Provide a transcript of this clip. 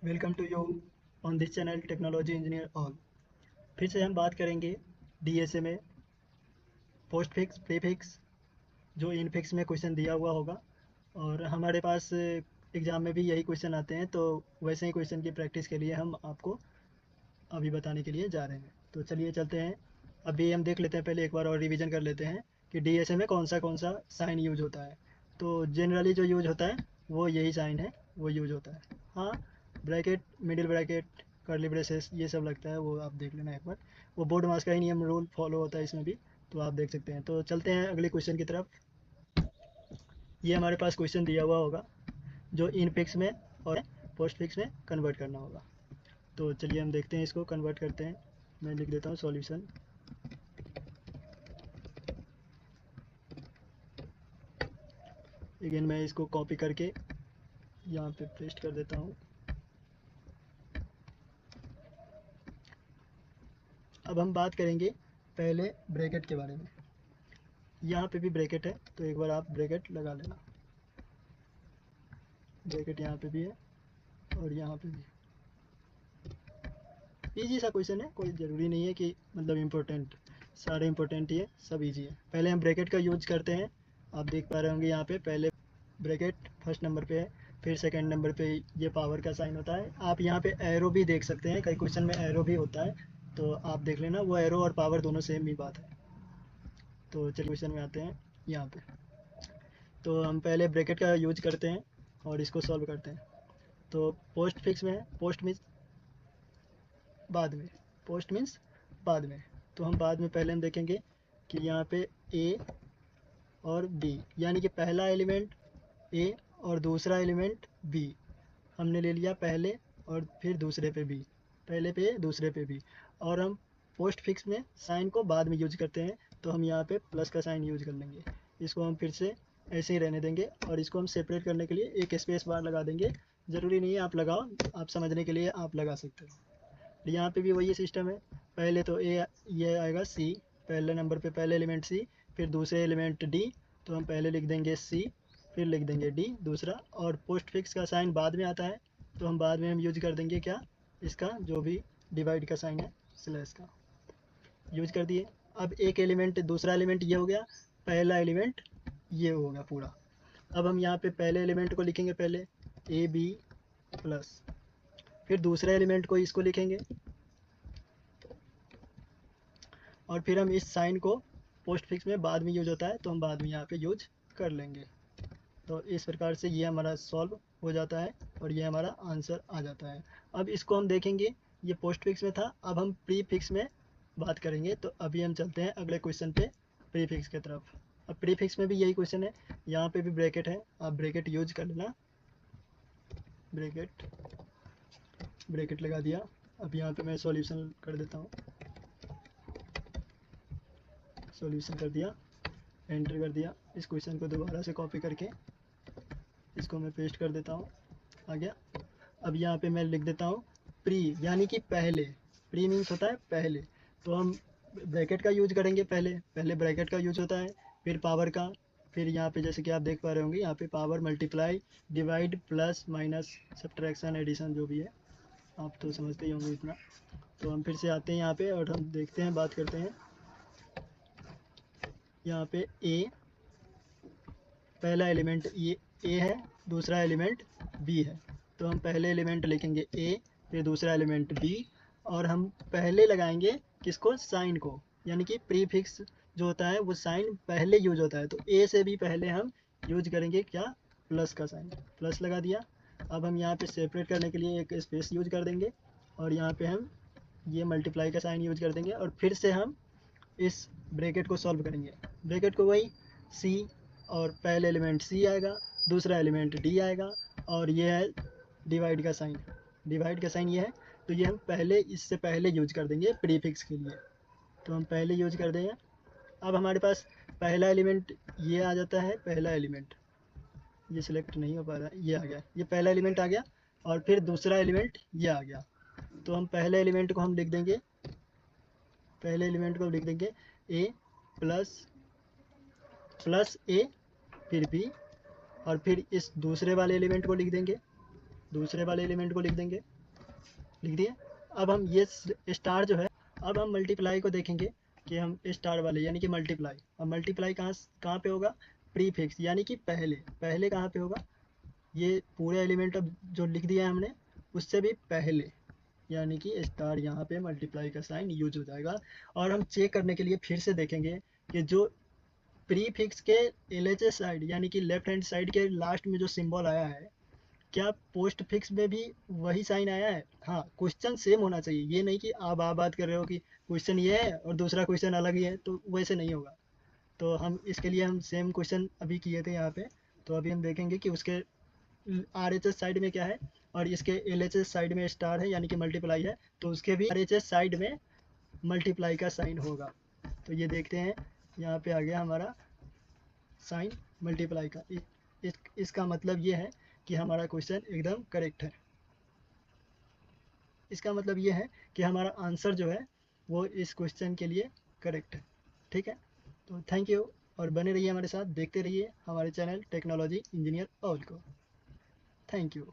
Welcome to you on this channel technology engineer all. फिर से हम बात करेंगे डीएसए में पोस्ट फिक्स प्री फिक्स जो इन फिक्स में क्वेश्चन दिया हुआ होगा। और हमारे पास एग्ज़ाम में भी यही क्वेश्चन आते हैं, तो वैसे ही क्वेश्चन की प्रैक्टिस के लिए हम आपको अभी बताने के लिए जा रहे हैं। तो चलिए चलते हैं। अभी हम देख लेते हैं, पहले एक बार और रिवीजन कर लेते हैं कि डीएसए में कौन सा साइन यूज होता है। तो जनरली जो यूज होता है वो यही साइन है, वो यूज होता है। हाँ, bracket, middle bracket, curly braces, ये सब लगता है, वो आप देख लेना एक बार। वो बोर्ड मास का ही नियम रूल फॉलो होता है इसमें भी, तो आप देख सकते हैं। तो चलते हैं अगले क्वेश्चन की तरफ। ये हमारे पास क्वेश्चन दिया हुआ होगा जो इन फिक्स में और पोस्ट फिक्स में कन्वर्ट करना होगा। तो चलिए हम देखते हैं, इसको कन्वर्ट करते हैं। मैं लिख देता हूँ सॉल्यूशन। अगेन मैं इसको कॉपी करके यहाँ पे पेस्ट कर देता हूँ। अब हम बात करेंगे पहले ब्रैकेट के बारे में। यहाँ पे भी ब्रैकेट है, तो एक बार आप ब्रैकेट लगा लेना। ब्रैकेट यहाँ पे भी है और यहाँ पे भी। इजी सा क्वेश्चन है, कोई ज़रूरी नहीं है कि मतलब इम्पोर्टेंट, सारे इम्पोर्टेंट ही है, सब इजी है। पहले हम ब्रैकेट का यूज करते हैं। आप देख पा रहे होंगे यहाँ पे पहले ब्रैकेट फर्स्ट नंबर पे है, फिर सेकंड नंबर पे ये पावर का साइन होता है। आप यहाँ पे एरो भी देख सकते हैं, कई क्वेश्चन में एरो भी होता है, तो आप देख लेना। वो एरो और पावर दोनों सेम ही बात है। तो चलिए क्वेश्चन में आते हैं यहाँ पे। तो हम पहले ब्रैकेट का यूज करते हैं और इसको सॉल्व करते हैं। तो पोस्ट फिक्स में है, पोस्ट मीन्स बाद में, पोस्ट मीन्स बाद में। तो हम बाद में पहले हम देखेंगे कि यहाँ पे ए और बी, यानी कि पहला एलिमेंट ए और दूसरा एलिमेंट बी हमने ले लिया पहले, और फिर दूसरे पे बी, पहले पे दूसरे पे बी। और हम पोस्ट फिक्स में साइन को बाद में यूज करते हैं, तो हम यहाँ पे प्लस का साइन यूज कर लेंगे। इसको हम फिर से ऐसे ही रहने देंगे और इसको हम सेपरेट करने के लिए एक स्पेस बार लगा देंगे। ज़रूरी नहीं है आप लगाओ, आप समझने के लिए आप लगा सकते हो। यहाँ पे भी वही सिस्टम है। पहले तो ए, ये आएगा सी, पहले नंबर पे पहले एलिमेंट सी, फिर दूसरे एलिमेंट डी। तो हम पहले लिख देंगे सी, फिर लिख देंगे डी दूसरा। और पोस्ट फिक्स का साइन बाद में आता है, तो हम बाद में हम यूज कर देंगे क्या, इसका जो भी डिवाइड का साइन है, स्लैश का यूज कर दिए। अब एक एलिमेंट, दूसरा एलिमेंट ये हो गया, पहला एलिमेंट ये होगा पूरा। अब हम यहाँ पे पहले एलिमेंट को लिखेंगे पहले ए बी प्लस, फिर दूसरे एलिमेंट को इसको लिखेंगे, और फिर हम इस साइन को पोस्ट फिक्स में बाद में यूज होता है, तो हम बाद में यहाँ पे यूज कर लेंगे। तो इस प्रकार से ये हमारा सॉल्व हो जाता है और ये हमारा आंसर आ जाता है। अब इसको हम देखेंगे, ये पोस्ट फिक्स में था, अब हम प्री फिक्स में बात करेंगे। तो अभी हम चलते हैं अगले क्वेश्चन पे, प्री फिक्स की तरफ। अब प्री फिक्स में भी यही क्वेश्चन है, यहाँ पे भी ब्रैकेट है, आप ब्रैकेट यूज कर लेना। ब्रैकेट, ब्रैकेट लगा दिया। अब यहाँ पे मैं सॉल्यूशन कर देता हूँ, सॉल्यूशन कर दिया, एंटर कर दिया। इस क्वेश्चन को दोबारा से कॉपी करके इसको मैं पेस्ट कर देता हूँ, आ गया। अब यहाँ पे मैं लिख देता हूँ प्री, यानी कि पहले। प्री मीन्स होता है पहले, तो हम ब्रैकेट का यूज करेंगे पहले, पहले ब्रैकेट का यूज होता है, फिर पावर का, फिर यहाँ पे जैसे कि आप देख पा रहे होंगे, यहाँ पे power, multiply, divide, plus, minus, subtraction, addition, जो भी है आप तो समझते ही होंगे इतना। तो हम फिर से आते हैं यहाँ पे और हम देखते हैं, बात करते हैं। यहाँ पे ए, पहला एलिमेंट ये ए है, दूसरा एलिमेंट बी है, तो हम पहले एलिमेंट लिखेंगे ए, फिर दूसरा एलिमेंट बी, और हम पहले लगाएंगे किसको, साइन को, यानी कि प्री फिक्स जो होता है वो साइन पहले यूज होता है, तो ए से भी पहले हम यूज करेंगे क्या, प्लस का साइन, प्लस लगा दिया। अब हम यहाँ पे सेपरेट करने के लिए एक स्पेस यूज कर देंगे, और यहाँ पे हम ये मल्टीप्लाई का साइन यूज कर देंगे, और फिर से हम इस ब्रैकेट को सॉल्व करेंगे। ब्रैकेट को वही सी, और पहले एलिमेंट सी आएगा, दूसरा एलिमेंट डी आएगा, और ये है डिवाइड का साइन, डिवाइड का साइन ये है। तो ये हम पहले, इससे पहले यूज कर देंगे प्रीफिक्स के लिए, तो हम पहले यूज कर देंगे। अब हमारे पास पहला एलिमेंट ये आ जाता है, पहला एलिमेंट ये सिलेक्ट नहीं हो पा रहा है, ये आ गया, ये पहला एलिमेंट आ गया, और फिर दूसरा एलिमेंट ये आ गया। तो हम पहले एलिमेंट को हम लिख देंगे, पहले एलिमेंट को लिख देंगे ए प्लस, प्लस ए, फिर बी, और फिर इस दूसरे वाले एलिमेंट को लिख देंगे दूसरे वाले एलिमेंट को लिख देंगे, लिख दिए। अब हम ये स्टार जो है, अब हम मल्टीप्लाई को देखेंगे कि हम स्टार वाले यानी कि मल्टीप्लाई, अब मल्टीप्लाई कहाँ कहाँ पे होगा, प्रीफिक्स यानी कि पहले, पहले कहाँ पे होगा, ये पूरे एलिमेंट अब जो लिख दिया है हमने उससे भी पहले, यानी कि स्टार यहाँ पे मल्टीप्लाई का साइन यूज हो जाएगा। और हम चेक करने के लिए फिर से देखेंगे कि जो प्रीफिक्स के एलएचएस साइड यानी कि लेफ्ट हैंड साइड के लास्ट में जो सिंबल आया है, क्या पोस्ट फिक्स में भी वही साइन आया है। हाँ, क्वेश्चन सेम होना चाहिए, ये नहीं कि आप बात कर रहे हो कि क्वेश्चन ये है और दूसरा क्वेश्चन अलग ही है, तो वैसे नहीं होगा। तो हम इसके लिए हम सेम क्वेश्चन अभी किए थे यहाँ पे, तो अभी हम देखेंगे कि उसके आर एच एस साइड में क्या है और इसके एल एच एस साइड में स्टार है यानी कि मल्टीप्लाई है, तो उसके भी आर एच एस साइड में मल्टीप्लाई का साइन होगा। तो ये देखते हैं, यहाँ पे आ गया हमारा साइन मल्टीप्लाई का। इसका मतलब ये है कि हमारा क्वेश्चन एकदम करेक्ट है। इसका मतलब ये है कि हमारा आंसर जो है वो इस क्वेश्चन के लिए करेक्ट है। ठीक है, तो थैंक यू, और बने रहिए हमारे साथ, देखते रहिए हमारे चैनल टेक्नोलॉजी इंजीनियर ऑल को। Thank you.